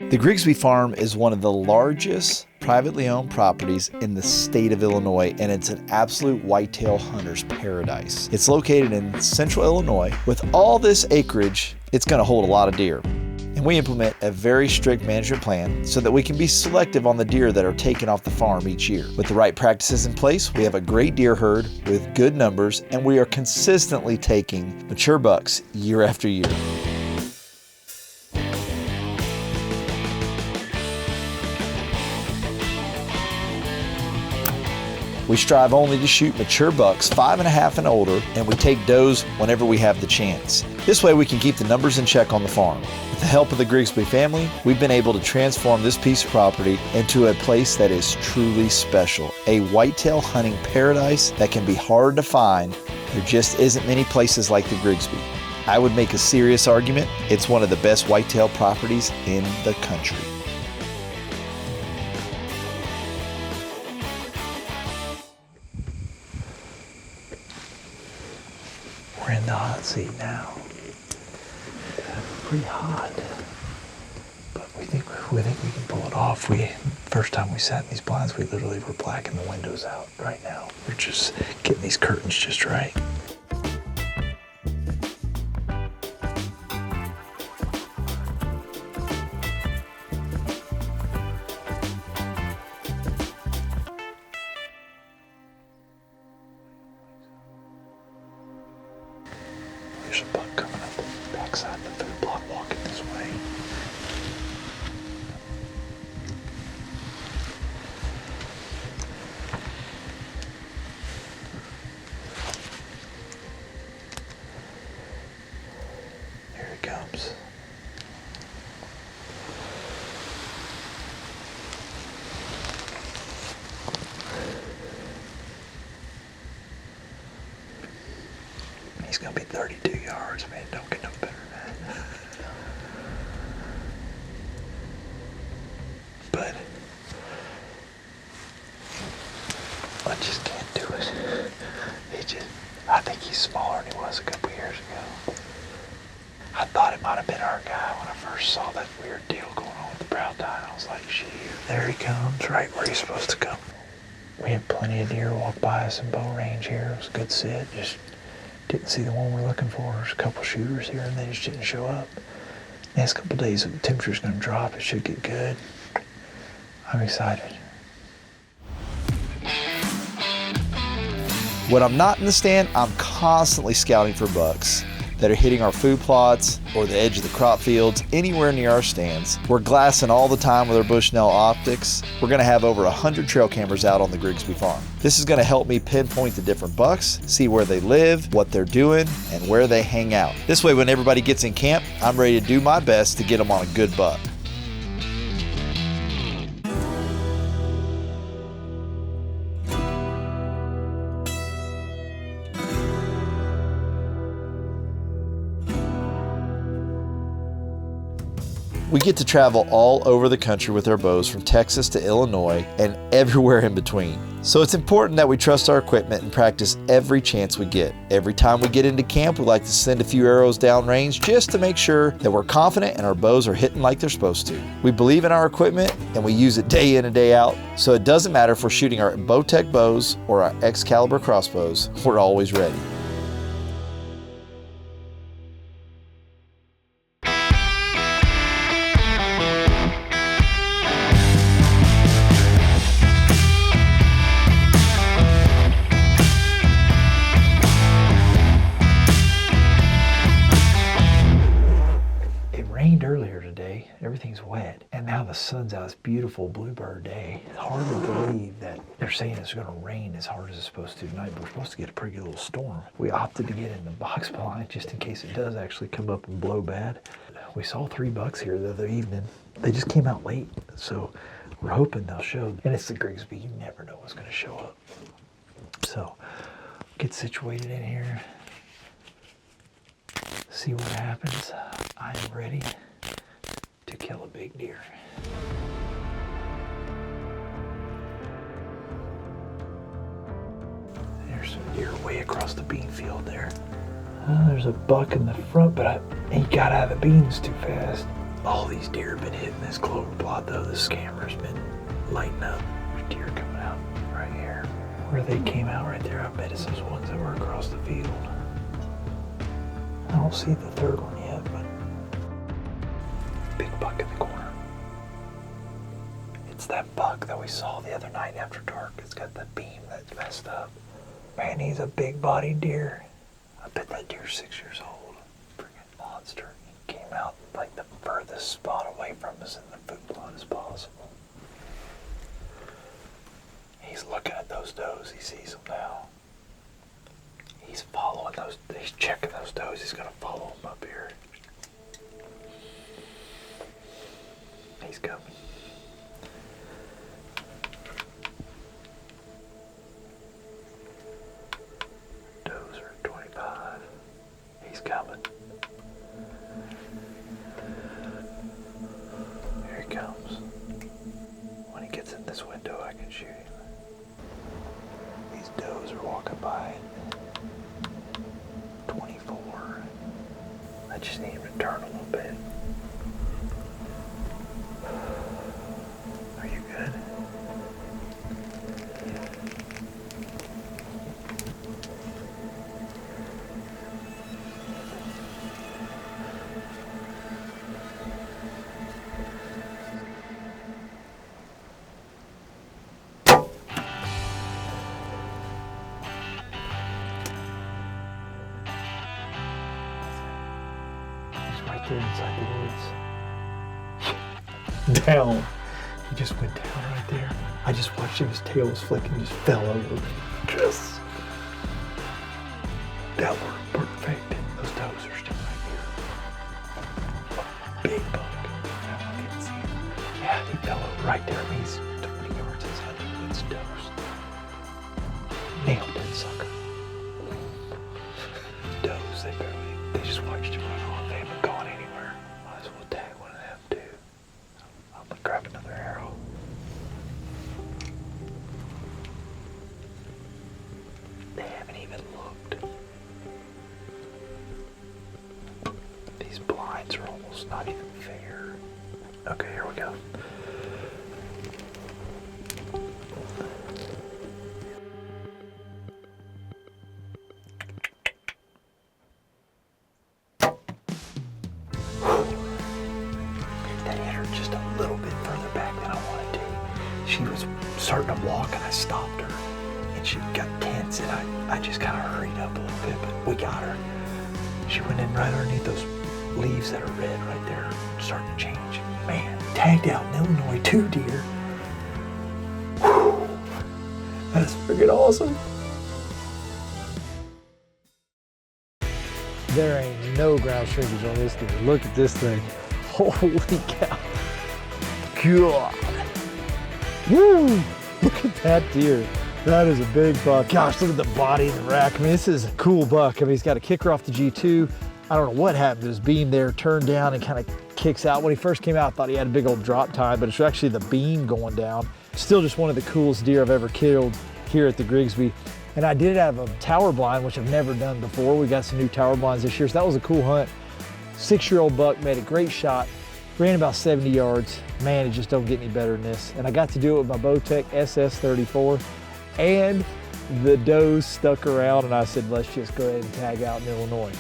The Grigsby Farm is one of the largest privately owned properties in the state of Illinois, and it's an absolute whitetail hunter's paradise. It's located in central Illinois. With all this acreage, it's going to hold a lot of deer. And we implement a very strict management plan so that we can be selective on the deer that are taken off the farm each year. With the right practices in place, we have a great deer herd with good numbers, and we are consistently taking mature bucks year after year. We strive only to shoot mature bucks 5.5 and older, and we take does whenever we have the chance. This way we can keep the numbers in check on the farm. With the help of the Grigsby family, we've been able to transform this piece of property into a place that is truly special. A whitetail hunting paradise that can be hard to find. There just isn't many places like the Grigsby. I would make a serious argument it's one of the best whitetail properties in the country. We're in the hot seat now. Pretty hot, but we think we can pull it off. First time we sat in these blinds, we literally were blacking the windows out. Right now, we're just getting these curtains just right. There's a buck coming up the backside of the food block walking this way. Here he comes. He's going to be 32 yards, man. Don't get no better than that. But I just can't do it. I think he's smaller than he was a couple years ago. I thought it might have been our guy when I first saw that weird deal going on with the brow tine. I was like, shoot, there he comes, right where he's supposed to come. We had plenty of deer walk by us in bow range here. It was a good sit. Just didn't see the one we're looking for. There's a couple shooters here and they just didn't show up. Next couple days, the temperature's going to drop. It should get good. I'm excited. When I'm not in the stand, I'm constantly scouting for bucks that are hitting our food plots or the edge of the crop fields, anywhere near our stands. We're glassing all the time with our Bushnell optics. We're gonna have over 100 trail cameras out on the Grigsby Farm. This is gonna help me pinpoint the different bucks, see where they live, what they're doing, and where they hang out. This way, when everybody gets in camp, I'm ready to do my best to get them on a good buck. We get to travel all over the country with our bows, from Texas to Illinois and everywhere in between. So it's important that we trust our equipment and practice every chance we get. Every time we get into camp, we like to send a few arrows downrange just to make sure that we're confident and our bows are hitting like they're supposed to. We believe in our equipment and we use it day in and day out, so it doesn't matter if we're shooting our Bowtech bows or our Excalibur crossbows, we're always ready. Earlier today, everything's wet, and now the sun's out. It's a beautiful bluebird day. It's hard to believe that they're saying it's going to rain as hard as it's supposed to tonight, but we're supposed to get a pretty good little storm. We opted to get in the box blind just in case it does actually come up and blow bad. We saw 3 bucks here the other evening. They just came out late, so we're hoping they'll show. And it's the Grigsby. You never know what's going to show up. So get situated in here, see what happens. I am ready to kill a big deer. There's some deer way across the bean field there. There's a buck in the front, but he got out of the beans too fast. All these deer have been hitting this clover plot though. This scammer's been lighting up. There's deer coming out right here. Where they came out right there, I bet it's those ones that were across the field. I don't see the third one yet, but big buck in the corner. It's that buck that we saw the other night after dark. It's got the beam that's messed up. Man, he's a big bodied deer. I bet that deer's 6 years old. Freaking monster. He came out like the furthest spot away from us in the food plot as possible. He's looking at those does. He sees them now. He's following those. He's checking those does. He's gonna follow them up here. He's coming. Does are at 25. He's coming. Here he comes. When he gets in this window, I can shoot him. These does are walking by. 24. I just need him to turn a little bit. Are you good? Right there inside the woods. Down. He just went down right there. I just watched him, his tail was flicking, just fell over. Just. That worked perfect. Those does are still right here. Big buck. I didn't see him. Yeah, he fell over right there. I mean, he's 20 yards inside the woods. Does. Nailed that sucker. Does, they just watched him run off. They haven't gone anywhere. Might as well tag one of them too. I'm gonna grab another arrow. They haven't even looked. These blinds are almost not even fair. Okay, here we go. Just a little bit further back than I wanted to. She was starting to walk and I stopped her and she got tense and I just kind of hurried up a little bit, but we got her. She went in right underneath those leaves that are red right there, starting to change. Man, tagged out in Illinois 2 deer. Whew. That's freaking awesome. There ain't no ground shrinkage on this deer. Look at this thing. Holy cow. God. Woo! Look at that deer. That is a big buck. Gosh, look at the body and the rack. I mean, this is a cool buck. I mean, he's got a kicker off the G2. I don't know what happened to his beam there, turned down and kind of kicks out. When he first came out, I thought he had a big old drop time, but it's actually the beam going down. Still just one of the coolest deer I've ever killed here at the Griggsby. And I did have a tower blind, which I've never done before. We got some new tower blinds this year, so that was a cool hunt. 6-year-old buck, made a great shot. Ran about 70 yards. Man, it just don't get any better than this. And I got to do it with my Bowtech SS34. And the does stuck around and I said, let's just go ahead and tag out in Illinois.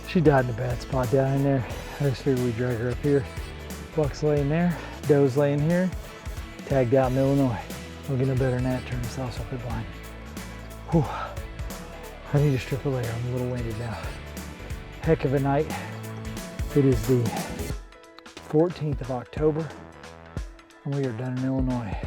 She died in a bad spot down in there. I just figured we'd drag her up here. Buck's laying there, does laying here, tagged out in Illinois. We'll get no better than that, turn this off so I quit blind. Whew. I need to strip a layer, I'm a little winded now. Heck of a night. It is the 14th of October and we are done in Illinois.